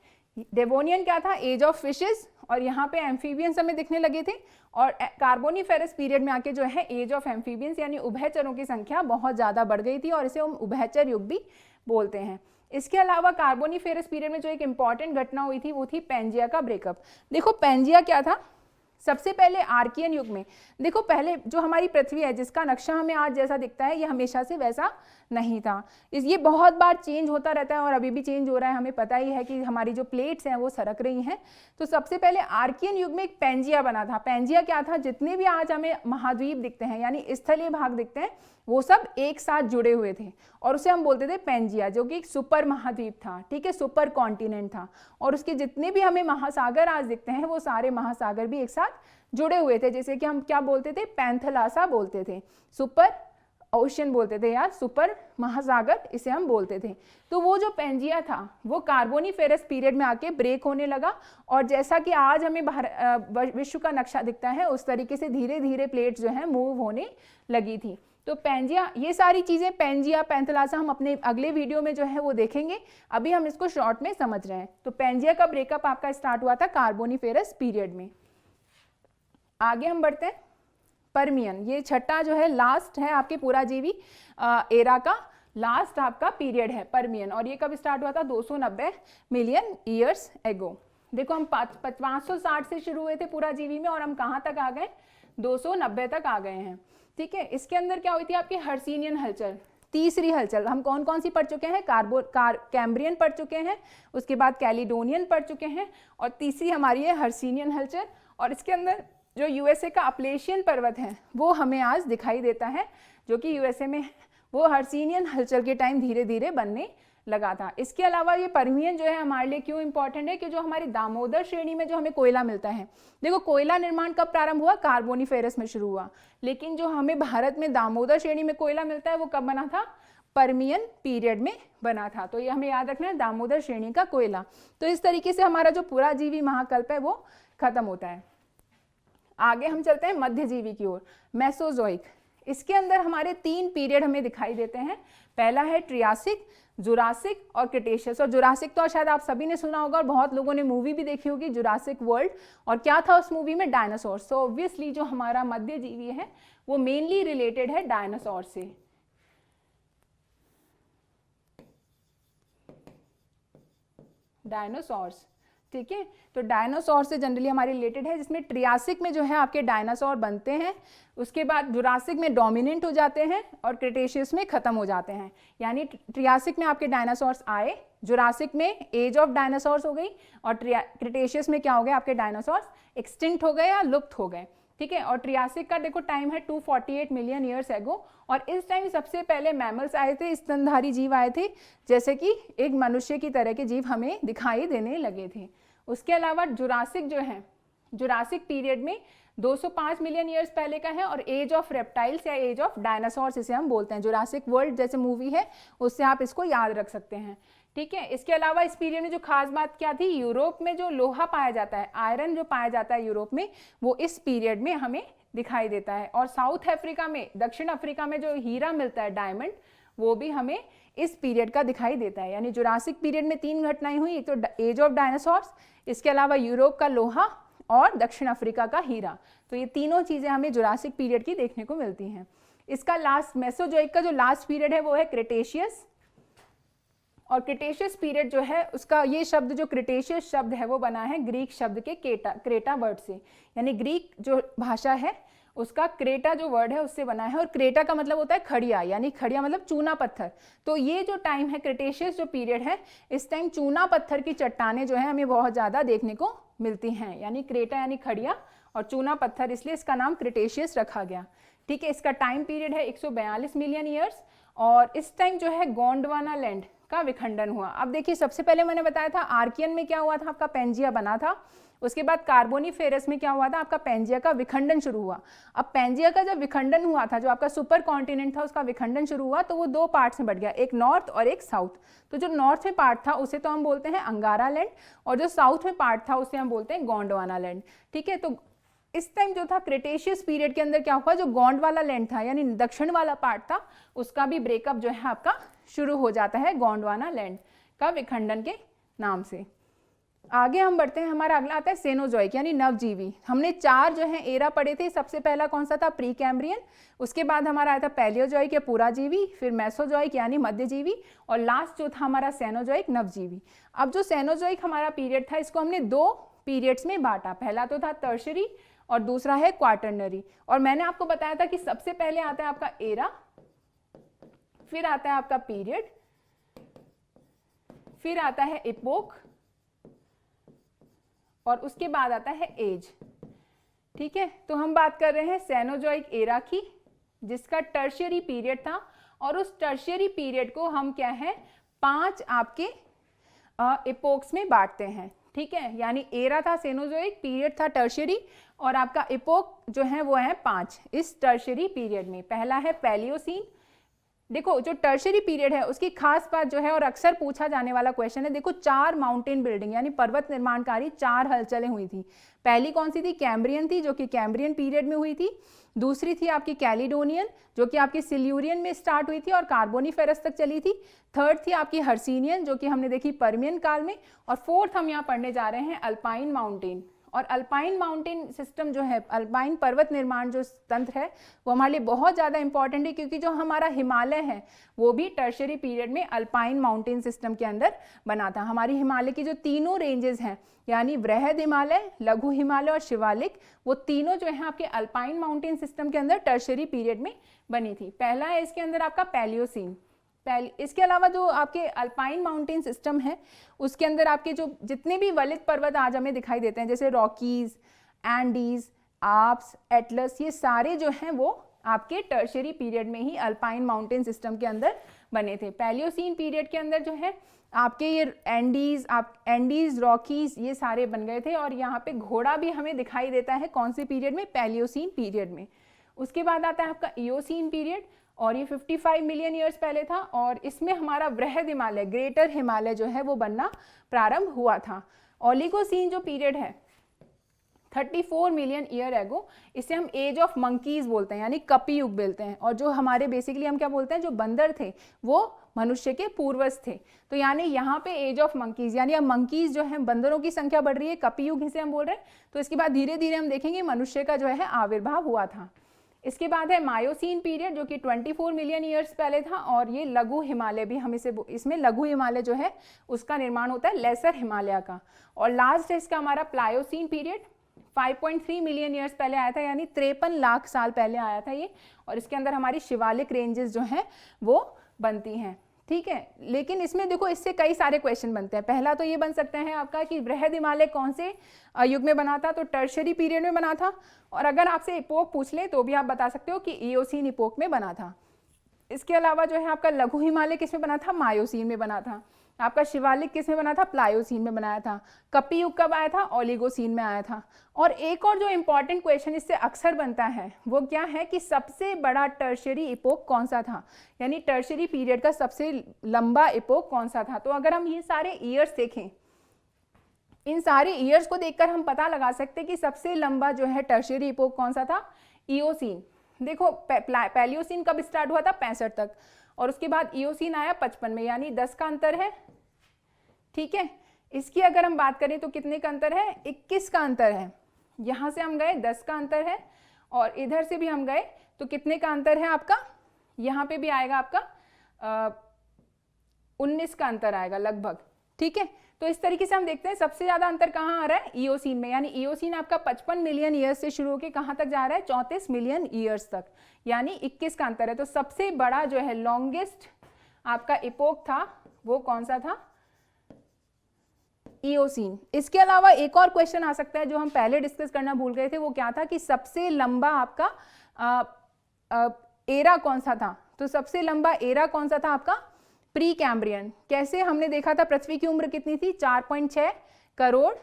डेवोनियन क्या था, एज ऑफ फिशेस, और यहाँ पे एम्फीबियंस हमें दिखने लगे थे। और कार्बोनिफेरस पीरियड में आके जो है एज ऑफ एम्फीबियंस यानी उभयचरों की संख्या बहुत ज़्यादा बढ़ गई थी, और इसे हम उभयचर युग भी बोलते हैं। इसके अलावा कार्बोनिफेरस पीरियड में जो एक इंपॉर्टेंट घटना हुई थी वो थी पैंजिया का ब्रेकअप। देखो पैंजिया क्या था, सबसे पहले आर्कियन युग में, देखो पहले जो हमारी पृथ्वी है जिसका नक्शा हमें आज जैसा दिखता है, ये हमेशा से वैसा नहीं था। ये बहुत बार चेंज होता रहता है, और अभी भी चेंज हो रहा है। हमें पता ही है कि हमारी जो प्लेट्स हैं वो सरक रही हैं। तो सबसे पहले आर्कियन युग में एक पैंजिया बना था। पैंजिया क्या था, जितने भी आज हमें महाद्वीप दिखते हैं यानी स्थलीय भाग दिखते हैं, वो सब एक साथ जुड़े हुए थे, और उसे हम बोलते थे पैंजिया, जो कि एक सुपर महाद्वीप था। ठीक है, सुपर कॉन्टिनेंट था, और उसके जितने भी हमें महासागर आज दिखते हैं वो सारे महासागर भी एक साथ जुड़े हुए थे। जैसे कि हम क्या बोलते थे, पैंथलासा बोलते थे, सुपर ओशन बोलते थे या सुपर महासागर इसे हम बोलते थे। तो वो जो पैंजिया था वो कार्बोनिफेरस पीरियड में आके ब्रेक होने लगा, और जैसा कि आज हमें विश्व का नक्शा दिखता है उस तरीके से धीरे धीरे प्लेट्स जो है मूव होने लगी थी। तो पैंजिया, ये सारी चीज़ें पैंजिया पैंथेलासा हम अपने अगले वीडियो में जो है वो देखेंगे, अभी हम इसको शॉर्ट में समझ रहे हैं। तो पैंजिया का ब्रेकअप आपका स्टार्ट हुआ था कार्बोनिफेरस पीरियड में। आगे हम बढ़ते हैं, पर्मियन, ये छठा जो है लास्ट है आपके पुराजीवी एरा का लास्ट आपका पीरियड है पर्मियन, और ये कब स्टार्ट हुआ था? 290 मिलियन ईयर्स एगो। देखो हम 560 से शुरू हुए थे पुराजीवी में और हम कहाँ तक आ गए? 290 तक आ गए हैं। ठीक है, इसके अंदर क्या हुई थी आपकी? हर्सिनियन हलचल, तीसरी हलचल। हम कौन कौन सी पढ़ चुके हैं? कैम्ब्रियन पढ़ चुके हैं, उसके बाद कैलिडोनियन पढ़ चुके हैं, और तीसरी हमारी है हर्सिनियन हलचल। और इसके अंदर जो यूएसए का अपलेशियन पर्वत है वो हमें आज दिखाई देता है, जो कि यूएसए में वो हर्सिनियन हलचल के टाइम धीरे धीरे बनने लगा था। इसके अलावा ये पर्मियन जो है हमारे लिए क्यों इंपॉर्टेंट है कि जो हमारी दामोदर श्रेणी में जो हमें कोयला मिलता है, देखो कोयला निर्माण कब प्रारंभ हुआ? कार्बोनिफेरस में शुरू हुआ, लेकिन जो हमें भारत में दामोदर श्रेणी में कोयला मिलता है वो कब बना था? पर्मियन पीरियड में बना था। तो ये हमें याद रखना है, दामोदर श्रेणी का कोयला। तो इस तरीके से हमारा जो पुराजीवी महाकल्प है वो खत्म होता है। आगे हम चलते हैं मध्यजीवी की ओर, मेसोजोइक। इसके अंदर हमारे 3 पीरियड हमें दिखाई देते हैं। पहला है ट्रियासिक, जुरासिक और क्रिटेशियस। और जुरासिक तो शायद आप सभी ने सुना होगा और बहुत लोगों ने मूवी भी देखी होगी, जुरासिक वर्ल्ड। और क्या था उस मूवी में? डायनासोर। सो ऑब्वियसली जो हमारा मध्यजीवी है वो मेनली रिलेटेड है डायनासोर से। डायनासोर्स, ठीक है, तो डायनासोर से जनरली हमारे रिलेटेड है, जिसमें ट्रियासिक में जो है आपके डायनासोर बनते हैं, उसके बाद जुरासिक में डोमिनेंट हो जाते हैं और क्रिटेशियस में खत्म हो जाते हैं। यानी ट्रियासिक में आपके डायनासोर्स आए, जुरासिक में एज ऑफ डायनासोर्स हो गई, और क्रिटेशियस में क्या हो गया? आपके डायनासोर्स एक्सटिंक्ट हो गए या लुप्त हो गए। ठीक है, और ट्रियासिक का देखो टाइम है 248 मिलियन ईयर्स एगो, और इस टाइम सबसे पहले मैमल्स आए थे, स्तनधारी जीव आए थे, जैसे कि एक मनुष्य की तरह के जीव हमें दिखाई देने लगे थे। उसके अलावा जुरासिक जो है, जुरासिक पीरियड में 205 मिलियन ईयर्स पहले का है, और एज ऑफ रेप्टाइल्स या एज ऑफ डायनासोर्स इसे हम बोलते हैं। जुरासिक वर्ल्ड जैसे मूवी है उससे आप इसको याद रख सकते हैं। ठीक है, इसके अलावा इस पीरियड में जो खास बात क्या थी, यूरोप में जो लोहा पाया जाता है, आयरन जो पाया जाता है यूरोप में, वो इस पीरियड में हमें दिखाई देता है। और साउथ अफ्रीका में, दक्षिण अफ्रीका में जो हीरा मिलता है, डायमंड, वो भी हमें इस पीरियड का दिखाई देता है। यानी जुरासिक पीरियड में 3 घटनाएं हुई, एक तो एज ऑफ डायनासोर्स, इसके अलावा यूरोप का लोहा और दक्षिण अफ्रीका का हीरा। तो ये तीनों चीजें हमें जुरासिक पीरियड की देखने को मिलती हैं। इसका लास्ट मेसोजोइक का जो लास्ट पीरियड है वो है क्रिटेशियस। और क्रिटेशियस पीरियड जो है उसका ये शब्द, जो क्रिटेशियस शब्द है वो बना है ग्रीक शब्द के क्रेटा वर्ड से। यानी ग्रीक जो भाषा है उसका क्रेटा जो वर्ड है उससे बना है, और क्रेटा का मतलब होता है खड़िया, यानी खड़िया मतलब चूना पत्थर। तो ये जो टाइम है, क्रिटेशियस जो पीरियड है, इस टाइम चूना पत्थर की चट्टानें जो है हमें बहुत ज़्यादा देखने को मिलती हैं। यानी क्रेटा यानी खड़िया और चूना पत्थर, इसलिए इसका नाम क्रिटेशियस रखा गया। ठीक है, इसका टाइम पीरियड है 142 मिलियन ईयर्स, और इस टाइम जो है गोंडवाना लैंड का विखंडन हुआ। अब देखिए, सबसे पहले मैंने बताया था आर्कियन में क्या हुआ था, आपका पेंजिया बना था। उसके बाद कार्बोनिफेरस में क्या हुआ था, आपका पेंजिया का विखंडन शुरू हुआ। अब पेंजिया का जब विखंडन हुआ था, जो आपका सुपर कॉन्टिनेंट था, उसका विखंडन शुरू हुआ, तो वो 2 पार्ट्स में बढ़ गया, एक नॉर्थ और एक साउथ। तो जो नॉर्थ में पार्ट था उसे तो हम बोलते हैं अंगारा लैंड, और जो साउथ में पार्ट था उसे हम बोलते हैं गोंडवाना लैंड। ठीक है, तो इस टाइम जो था क्रिटेशियस पीरियड के अंदर क्या हुआ, जो गोंड वाला लैंड था यानी दक्षिण वाला पार्ट था, उसका भी ब्रेकअप जो है आपका शुरू हो जाता है गोंडवाना लैंड का विखंडन के नाम से। आगे हम बढ़ते हैं, हमारा अगला आता है सेनोजोइक यानी नवजीवी। हमने 4 जो है एरा पढ़े थे। सबसे पहला कौन सा था, प्री कैम्ब्रियन। उसके बाद हमारा आया था पैलियोजोइक या पुराजीवी, फिर मेसोजोइक यानी मध्यजीवी, और लास्ट जो था हमारा सेनोजोइक नवजीवी। अब जो सेनोजोइक हमारा पीरियड था, इसको हमने 2 पीरियड्स में बांटा। पहला तो था टर्शरी और दूसरा है क्वार्टरनरी। और मैंने आपको बताया था कि सबसे पहले आता है आपका एरा, फिर आता है आपका पीरियड, फिर आता है इपोक, और उसके बाद आता है एज। ठीक है, तो हम बात कर रहे हैं सेनोजोइक एरा की, जिसका टर्शियरी पीरियड था, और उस टर्शियरी पीरियड को हम क्या है 5 आपके इपोक्स में बांटते हैं। ठीक है, यानी एरा था सेनोजोइक, पीरियड था टर्शियरी, और आपका इपोक जो है वो है 5 इस टर्शियरी पीरियड में। पहला है पैलियोसीन। देखो, जो टर्शियरी पीरियड है उसकी खास बात जो है, और अक्सर पूछा जाने वाला क्वेश्चन है, देखो 4 माउंटेन बिल्डिंग यानी पर्वत निर्माणकारी 4 हलचलें हुई थी। पहली कौन सी थी, कैम्ब्रियन थी, जो कि कैम्ब्रियन पीरियड में हुई थी। दूसरी थी आपकी कैलिडोनियन जो कि आपकी सिल्यूरियन में स्टार्ट हुई थी और कार्बोनिफेरस तक चली थी। थर्ड थी आपकी हर्सिनियन जो कि हमने देखी पर्मियन काल में। और फोर्थ हम यहाँ पढ़ने जा रहे हैं अल्पाइन माउंटेन। और अल्पाइन माउंटेन सिस्टम जो है, अल्पाइन पर्वत निर्माण जो तंत्र है वो हमारे लिए बहुत ज़्यादा इंपॉर्टेंट है, क्योंकि जो हमारा हिमालय है वो भी टर्शरी पीरियड में अल्पाइन माउंटेन सिस्टम के अंदर बना था। हमारी हिमालय की जो तीनों रेंजेस हैं यानी वृहद हिमालय, लघु हिमालय और शिवालिक, वो तीनों जो है आपके अल्पाइन माउंटेन सिस्टम के अंदर टर्शरी पीरियड में बनी थी। पहला है इसके अंदर आपका पैलियोसीन। इसके अलावा जो आपके अल्पाइन माउंटेन सिस्टम है उसके अंदर आपके जो जितने भी वलित पर्वत आज हमें दिखाई देते हैं जैसे रॉकीज, एंडीज, आप्स, एटलस, ये सारे जो हैं वो आपके टर्शरी पीरियड में ही अल्पाइन माउंटेन सिस्टम के अंदर बने थे। पैलियोसीन पीरियड के अंदर जो है आपके ये एंडीज, रॉकीज ये सारे बन गए थे। और यहाँ पे घोड़ा भी हमें दिखाई देता है कौन से पीरियड में, पैलियोसीन पीरियड में। उसके बाद आता है आपका इयोसीन पीरियड और ये 55 मिलियन ईयर्स पहले था और इसमें हमारा वृहद हिमालय, ग्रेटर हिमालय जो है वो बनना प्रारंभ हुआ था। ओलिगोसीन जो पीरियड है 34 मिलियन ईयर एगो, इसे हम एज ऑफ मंकीज बोलते हैं यानी कपी युग बोलते हैं। और जो हमारे बेसिकली हम क्या बोलते हैं, जो बंदर थे वो मनुष्य के पूर्वज थे। तो यानी यहाँ पे एज ऑफ मंकीज यानी अब मंकीज जो है बंदरों की संख्या बढ़ रही है, कपी युग इसे हम बोल रहे हैं। तो इसके बाद धीरे धीरे हम देखेंगे मनुष्य का जो है आविर्भाव हुआ था। इसके बाद है मायोसीन पीरियड जो कि 24 मिलियन ईयर्स पहले था और ये लघु हिमालय भी हम इसमें लघु हिमालय जो है उसका निर्माण होता है लेसर हिमालय का। और लास्ट है इसका हमारा प्लायोसीन पीरियड, 5.3 मिलियन ईयर्स पहले आया था यानी 53 लाख साल पहले आया था ये। और इसके अंदर हमारी शिवालिक रेंजेस जो हैं वो बनती हैं, ठीक है। लेकिन इसमें देखो इससे कई सारे क्वेश्चन बनते हैं। पहला तो ये बन सकता है आपका कि वृहद हिमालय कौन से युग में बना था, तो टर्शरी पीरियड में बना था। और अगर आपसे इपोक पूछ ले तो भी आप बता सकते हो कि इयोसीन इपोक में बना था। इसके अलावा जो है आपका लघु हिमालय किस में बना था, मायोसीन में बना था। आपका शिवालिक किस में बना था, प्लायोसीन में बनाया था। कपी युग कब आया था, ओलिगोसीन में आया था। और एक और जो इंपॉर्टेंट क्वेश्चन इससे अक्सर बनता है वो क्या है कि सबसे बड़ा टर्शरी इपोक कौन सा था, यानी टर्शरी पीरियड का सबसे लंबा इपोक कौन सा था। तो अगर हम ये सारे ईयर्स देखें, इन सारे ईयर्स को देखकर हम पता लगा सकते हैं कि सबसे लंबा जो है टर्शरी इपोक कौन सा था, इयोसीन। देखो पैलियोसीन कब स्टार्ट हुआ था, 65 तक, और उसके बाद इयोसीन आया 55 में, यानी 10 का अंतर है, ठीक है। इसकी अगर हम बात करें तो कितने का अंतर है, 21 का अंतर है। यहाँ से हम गए 10 का अंतर है और इधर से भी हम गए तो कितने का अंतर है आपका, यहाँ पे भी आएगा आपका 19 का अंतर आएगा लगभग, ठीक है। तो इस तरीके से हम देखते हैं सबसे ज्यादा अंतर कहाँ आ रहा है, इयोसीन में। यानी इयोसीन आपका 55 मिलियन ईयर्स से शुरू होकर कहाँ तक जा रहा है, 34 मिलियन ईयर्स तक, यानी 21 का अंतर है। तो सबसे बड़ा जो है लॉन्गेस्ट आपका इपोक था वो कौन सा था, इयोसीन। इसके अलावा एक और क्वेश्चन आ सकता है जो हम पहले डिस्कस करना भूल गए थे, वो क्या था कि सबसे लंबा आपका एरा कौन सा था। तो सबसे लंबा एरा कौन सा था आपका, प्री कैम्ब्रियन। कैसे, हमने देखा था पृथ्वी की उम्र कितनी थी, 4.6 करोड़,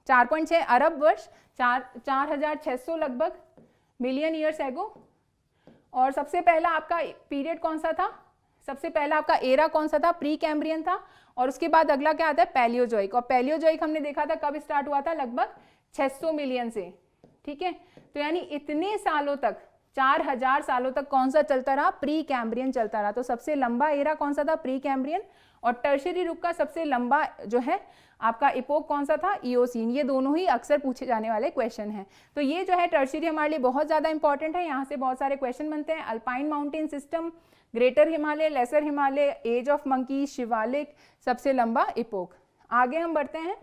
4.6 अरब वर्ष, 4,600 लगभग मिलियन ईयर्स एगो। और सबसे पहला आपका पीरियड कौन सा था, सबसे पहला आपका एरा कौन सा था, प्री कैम्ब्रियन था। और उसके बाद अगला क्या आता है, पैलियोजोइक। और पैलियोजोइक हमने देखा था कब स्टार्ट हुआ था, लगभग 600 मिलियन से, ठीक है। तो यानी इतने सालों तक, 4000 सालों तक कौन सा चलता रहा, प्री कैम्ब्रियन चलता रहा। तो सबसे लंबा एरा कौन सा था, प्री कैम्ब्रियन। और टर्शरी युग का सबसे लंबा जो है आपका इपोक कौन सा था, इयोसीन। ये दोनों ही अक्सर पूछे जाने वाले क्वेश्चन हैं। तो ये जो है टर्शरी हमारे लिए बहुत ज़्यादा इंपॉर्टेंट है, यहाँ से बहुत सारे क्वेश्चन बनते हैं। Alpine mountain system, greater Himalaya, lesser Himalaya, age of monkey, Shiwalik, सबसे लंबा इपोक। आगे हम बढ़ते हैं।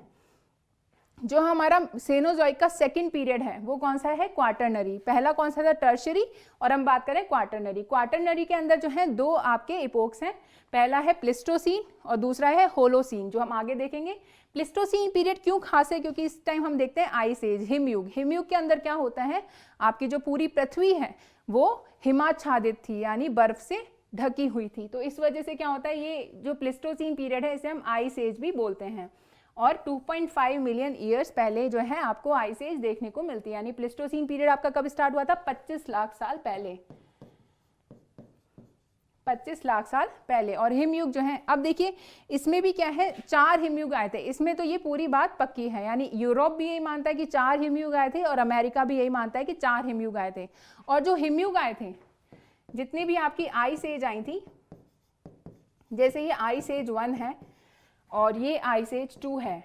जो हमारा सेनोजोइक का सेकंड पीरियड है वो कौन सा है, क्वाटरनरी। पहला कौन सा था, टर्शरी, और हम बात करें क्वाटरनरी। क्वाटरनरी के अंदर जो है दो आपके इपोक्स हैं, पहला है प्लिस्टोसीन और दूसरा है होलोसीन, जो हम आगे देखेंगे। प्लिस्टोसीन पीरियड क्यों खास है, क्योंकि इस टाइम हम देखते हैं आइस एज, हिमयुग। हिमयुग के अंदर क्या होता है, आपकी जो पूरी पृथ्वी है वो हिमाच्छादित थी, यानी बर्फ से ढकी हुई थी। तो इस वजह से क्या होता है, ये जो प्लिस्टोसीन पीरियड है इसे हम आइस एज भी बोलते हैं। और 2.5 मिलियन ईयर्स पहले जो है आपको आइस एज देखने को मिलती है। यानी प्लिस्टोसीन पीरियड आपका कब स्टार्ट हुआ था, 25 लाख साल पहले, 25 लाख साल पहले। और हिमयुग जो है, अब देखिए इसमें भी क्या है, 4 हिमयुग आए थे, इसमें तो ये पूरी बात पक्की है, यानी यूरोप भी यही मानता है कि 4 हिमयुग आए थे और अमेरिका भी यही मानता है कि 4 हिमयुग आए थे। और जो हिमयुग आए थे, जितनी भी आपकी आइस एज आई थी, जैसे ये आइस एज 1 है और ये आइस एज 2 है,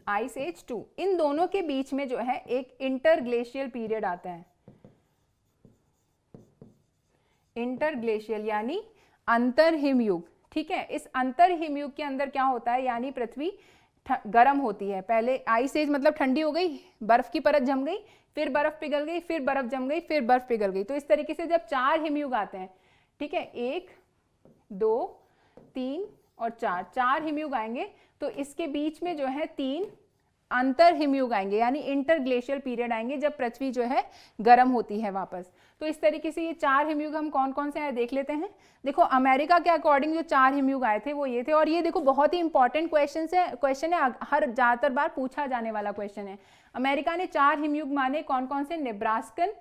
आइस एज 2, इन दोनों के बीच में जो है एक इंटरग्लेशियल पीरियड आता है। इंटरग्लेशियल यानी अंतर हिमयुग, ठीक है। इस अंतर हिमयुग के अंदर क्या होता है, यानी पृथ्वी गर्म होती है। पहले आइस एज मतलब ठंडी हो गई, बर्फ की परत जम गई, फिर बर्फ पिघल गई, फिर बर्फ जम गई, फिर बर्फ पिघल गई। तो इस तरीके से जब 4 हिमयुग आते हैं, ठीक है, 1 2 3 और 4, 4 हिमयुग आएंगे, तो इसके बीच में जो है 3 अंतर हिमयुग आएंगे, यानी इंटरग्लेशियल पीरियड आएंगे, जब पृथ्वी जो है गर्म होती है वापस। तो इस तरीके से ये 4 हिमयुग हम कौन कौन से आए देख लेते हैं। देखो अमेरिका के अकॉर्डिंग जो 4 हिमयुग आए थे वो ये थे, और ये देखो बहुत ही इंपॉर्टेंट क्वेश्चन है, हर ज़्यादातर बार पूछा जाने वाला क्वेश्चन है। अमेरिका ने 4 हिमयुग माने, कौन कौन से, नेब्रास्कन,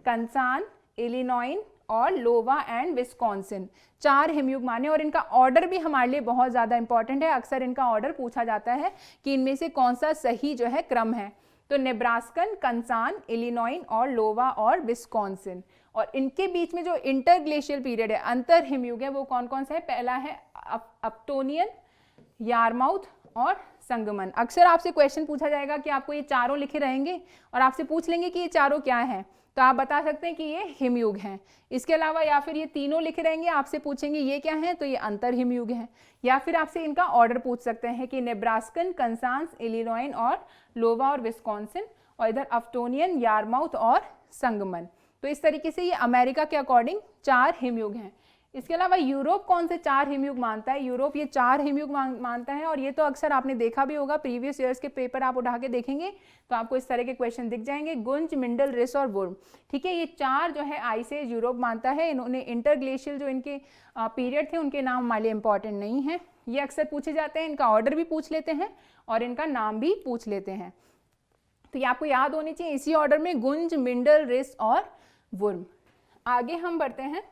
कंसान, इलिनॉइन और लोवा एंड विस्कॉन्सिन, 4 हिमयुग माने। और इनका ऑर्डर भी हमारे लिए बहुत ज़्यादा इंपॉर्टेंट है, अक्सर इनका ऑर्डर पूछा जाता है कि इनमें से कौन सा सही जो है क्रम है। तो नेब्रास्कन, कंसान, इलिनॉइन और लोवा और विस्कॉन्सिन। और इनके बीच में जो इंटरग्लेशियल पीरियड है, अंतर हिमयुग है, वो कौन कौन सा है। पहला है अपटोनियन, यारमाउथ और संगमन। अक्सर आपसे क्वेश्चन पूछा जाएगा कि आपको ये चारों लिखे रहेंगे और आपसे पूछ लेंगे कि ये चारों क्या हैं, तो आप बता सकते हैं कि ये हिमयुग हैं। इसके अलावा या फिर ये तीनों लिखे रहेंगे, आपसे पूछेंगे ये क्या है, तो ये अंतर हिमयुग हैं। या फिर आपसे इनका ऑर्डर पूछ सकते हैं कि नेब्रास्कन, कंसास, इलिनॉइन और लोवा और विस्कॉन्सिन, और इधर अफ्टोनियन, यारमाउथ और संगमन। तो इस तरीके से ये अमेरिका के अकॉर्डिंग 4 हिमयुग हैं। इसके अलावा यूरोप कौन से 4 हिमयुग मानता है, यूरोप ये 4 हिमयुग मानता है। और ये तो अक्सर आपने देखा भी होगा, प्रीवियस ईयर्स के पेपर आप उठा के देखेंगे तो आपको इस तरह के क्वेश्चन दिख जाएंगे, गुंज, मिंडल, रिस और वुर्म, ठीक है। ये 4 जो है आइस एज यूरोप मानता है। इन्होंने इंटरग्लेशियल जो इनके पीरियड थे उनके नाम हमारे लिए इंपॉर्टेंट नहीं है, ये अक्सर पूछे जाते हैं, इनका ऑर्डर भी पूछ लेते हैं और इनका नाम भी पूछ लेते हैं। तो ये आपको याद होनी चाहिए इसी ऑर्डर में, गुंज, मिंडल, रिस और वुर्म। आगे हम बढ़ते हैं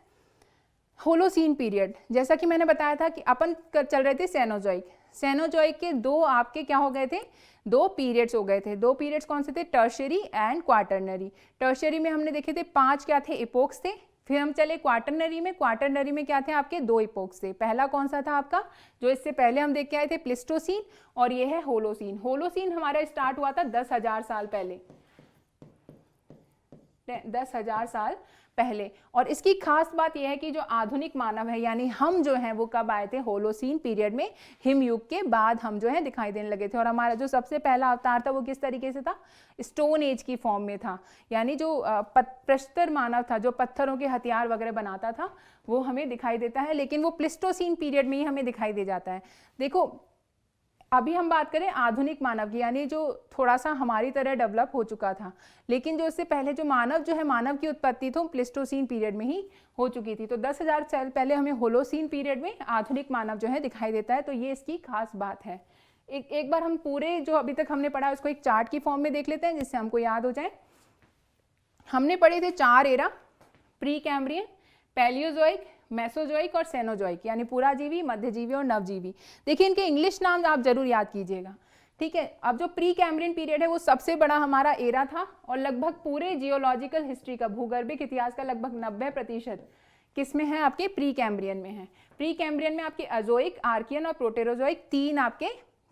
होलोसीन पीरियड। जैसा कि मैंने बताया था कि अपन चल रहे थे सेनोजोइक, सेनोजोइक के 2 आपके क्या हो गए थे, 2 पीरियड्स हो गए थे। 2 पीरियड्स कौन से थे, टर्शियरी एंड क्वाटरनरी। टर्शियरी में हमने देखे थे 5 क्या थे, इपोक्स थे। फिर हम चले क्वाटरनरी में, क्वाटरनरी में क्या थे आपके, 2 इपोक्स थे। पहला कौन सा था आपका, जो इससे पहले हम देख के आए थे, प्लिस्टोसीन, और ये है होलोसीन। होलोसीन हमारा स्टार्ट हुआ था 10,000 साल पहले, 10,000 साल पहले। और इसकी खास बात यह है कि जो आधुनिक मानव है, यानी हम जो हैं, वो कब आए थे, होलोसीन पीरियड में, हिमयुग के बाद हम जो है दिखाई देने लगे थे। और हमारा जो सबसे पहला अवतार था वो किस तरीके से था, स्टोन एज की फॉर्म में था, यानी जो प्रस्तर मानव था, जो पत्थरों के हथियार वगैरह बनाता था, वो हमें दिखाई देता है। लेकिन वो प्लिस्टोसीन पीरियड में ही हमें दिखाई दे जाता है। देखो अभी हम बात करें आधुनिक मानव की, यानी जो थोड़ा सा हमारी तरह डेवलप हो चुका था, लेकिन जो इससे पहले जो मानव जो है, मानव की उत्पत्ति तो प्लिस्टोसीन पीरियड में ही हो चुकी थी। तो 10,000 साल पहले हमें होलोसीन पीरियड में आधुनिक मानव जो है दिखाई देता है। तो ये इसकी खास बात है। एक बार हम पूरे जो अभी तक हमने पढ़ा उसको एक चार्ट की फॉर्म में देख लेते हैं, जिससे हमको याद हो जाए। हमने पढ़े थे 4 era, pre Cambrian, Palaeozoic, Mesozoic और सेनोजोइक, यानी पुराजीवी, मध्यजीवी और नवजीवी। देखिए इनके इंग्लिश नाम आप जरूर याद कीजिएगा, ठीक है। अब जो प्री कैम्ब्रियन पीरियड है वो सबसे बड़ा हमारा एरा था, और लगभग पूरे जियोलॉजिकल हिस्ट्री का, भूगर्भिक इतिहास का लगभग 90% किस में है, आपके प्री कैम्ब्रियन में है। प्री कैम्ब्रियन में आपके अजोइक, आर्कियन और प्रोटेरोजोइक 3 आपके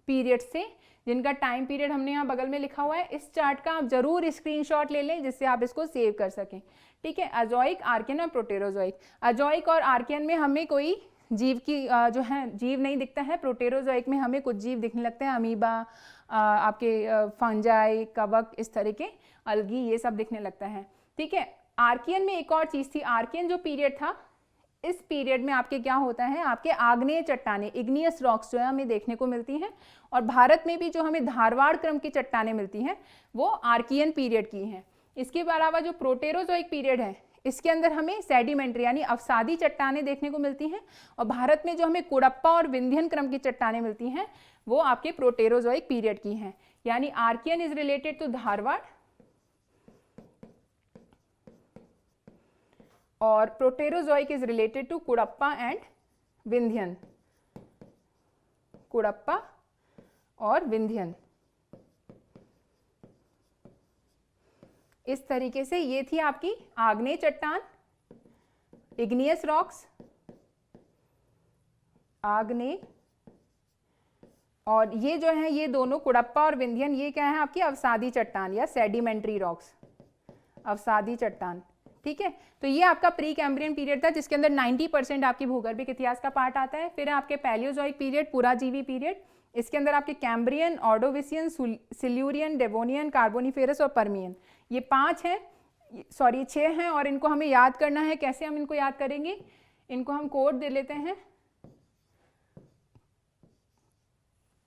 पीरियड्स थे, जिनका टाइम पीरियड हमने यहाँ बगल में लिखा हुआ है। इस चार्ट का आप जरूर स्क्रीनशॉट ले लें, जिससे आप इसको सेव कर सकें, ठीक है। अजोइक, आर्कियन और प्रोटेरोजोइक। अजोइक और आर्कियन में हमें कोई जीव की जो है जीव नहीं दिखता है। प्रोटेरोजोइक में हमें कुछ जीव दिखने लगते हैं, अमीबा, आपके फंजाई, कवक, इस तरह के अलगी, ये सब दिखने लगता है, ठीक है। आर्कियन में एक और चीज़ थी, आर्कियन जो पीरियड था, इस पीरियड में आपके क्या होता है, आपके आग्नेय चट्टानें, इग्नियस रॉक्स जो है हमें देखने को मिलती हैं। और भारत में भी जो हमें धारवाड़ क्रम की चट्टानें मिलती हैं वो आर्कियन पीरियड की हैं। इसके अलावा जो प्रोटेरोजोइक पीरियड है, इसके अंदर हमें सेडिमेंट्री यानी अवसादी चट्टानें देखने को मिलती हैं। और भारत में जो हमें कुड़प्पा और विंध्यन क्रम की चट्टानें मिलती हैं वो आपके प्रोटेरोजोइक पीरियड की हैं। यानी Archean is related to Dharwar, और Proterozoic is related to Cuddapah and Vindhyan, Cuddapah और विंध्यन। इस तरीके से ये थी आपकी आग्नेय चट्टान, इग्नियस रॉक्स, आग्नेय, और ये जो है ये दोनों कुड़प्पा और विंध्यन ये क्या है आपकी अवसादी चट्टान या सेडिमेंट्री रॉक्स, अवसादी चट्टान। ठीक है, तो ये आपका प्री कैम्ब्रियन पीरियड था जिसके अंदर 90% आपकी भूगर्भिक इतिहास का पार्ट आता है। फिर आपके पैलियोजोइक पीरियड, पुराजीवी पीरियड, इसके अंदर आपके Cambrian, Ordovician, Silurian, Devonian, Carboniferous और पर्मियन, ये 5 हैं, सॉरी 6 हैं, और इनको हमें याद करना है। कैसे हम इनको याद करेंगे, इनको हम कोड दे लेते हैं।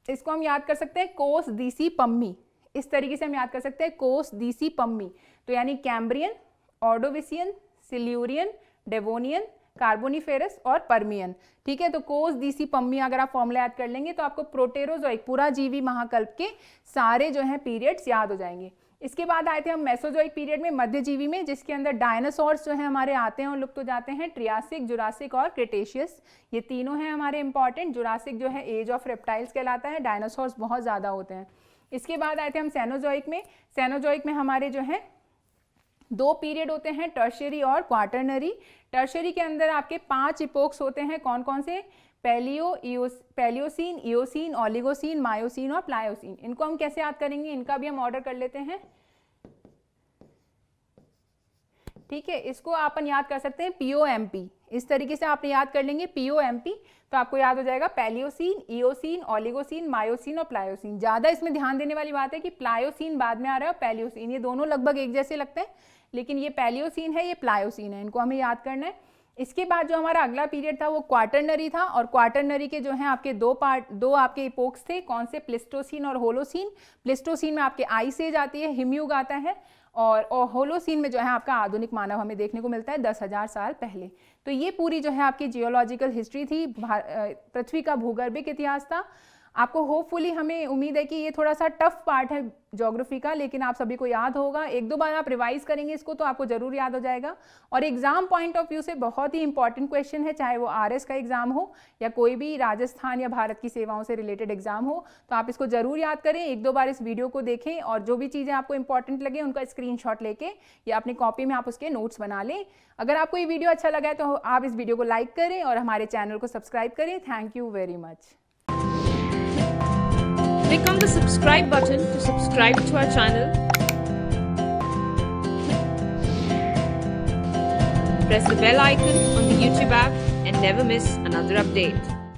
इसको हम याद कर सकते हैं कोस दीसी पम्मी, इस तरीके से हम याद कर सकते हैं कोस दीसी पम्मी। तो यानी Cambrian, Ordovician, Silurian, Devonian, Carboniferous और पर्मियन। ठीक है, तो कोस दीसी पम्मी अगर आप फॉर्मूला याद कर लेंगे तो आपको प्रोटेरोजोइक पुराजीवी महाकल्प के सारे जो है पीरियड्स याद हो जाएंगे। इसके बाद आए थे हम मेसोजोइक पीरियड में, मध्यजीवी में, जिसके अंदर डायनासोर्स जो है हमारे आते हैं और लुप्त हो जाते हैं, ट्रियासिक, जुरासिक और क्रिटेशियस, ये तीनों हैं हमारे इंपॉर्टेंट। जुरासिक जो है एज ऑफ रेप्टाइल्स कहलाता है, डायनासोर्स बहुत ज़्यादा होते हैं। इसके बाद आए थे हम सेनोजोइक में। सेनोजोइक में हमारे जो है 2 पीरियड होते हैं, टर्शियरी और क्वार्टरनरी। टर्शियरी के अंदर आपके 5 इपोक्स होते हैं, कौन कौन से, पैलियोसीन, इयोसीन, ओलिगोसीन, मायोसीन और प्लायोसीन। इनको हम कैसे याद करेंगे, इनका भी हम ऑर्डर कर लेते हैं। ठीक है, इसको अपन याद कर सकते हैं POMP, इस तरीके से आपने याद कर लेंगे POMP, तो आपको याद हो जाएगा पैलियोसीन, इयोसीन, ओलिगोसीन, मायोसीन और प्लायोसीन। ज़्यादा इसमें ध्यान देने वाली बात है कि प्लायोसीन बाद में आ रहा है और पैलियोसीन, ये दोनों लगभग एक जैसे लगते हैं, लेकिन ये पैलियोसीन है, ये प्लायोसीन है, इनको हमें याद करना है। इसके बाद जो हमारा अगला पीरियड था वो क्वार्टरनरी था, और क्वार्टरनरी के जो है आपके 2 आपके इपोक्स थे, कौन से, प्लिस्टोसीन और होलोसीन। प्लिस्टोसीन में आपके आइस एज आती है, हिमयुग आता है, और होलोसीन में जो है आपका आधुनिक मानव हमें देखने को मिलता है 10,000 साल पहले। तो ये पूरी जो है आपकी जियोलॉजिकल हिस्ट्री थी, पृथ्वी का भूगर्भिक इतिहास था। आपको होपफुली, हमें उम्मीद है कि ये थोड़ा सा टफ पार्ट है ज्योग्राफी का, लेकिन आप सभी को याद होगा। 1-2 बार आप रिवाइज करेंगे इसको तो आपको जरूर याद हो जाएगा। और एग्जाम पॉइंट ऑफ व्यू से बहुत ही इंपॉर्टेंट क्वेश्चन है, चाहे वो RS का एग्जाम हो या कोई भी राजस्थान या भारत की सेवाओं से रिलेटेड एग्जाम हो, तो आप इसको जरूर याद करें। 1-2 बार इस वीडियो को देखें और जो भी चीज़ें आपको इंपॉर्टेंट लगे उनका स्क्रीनशॉट लेके या अपनी कॉपी में आप उसके नोट्स बना लें। अगर आपको ये वीडियो अच्छा लगा है तो आप इस वीडियो को लाइक करें और हमारे चैनल को सब्सक्राइब करें। Thank you very much. Click on the subscribe button to subscribe to our channel. Press the bell icon on the YouTube app and never miss another update.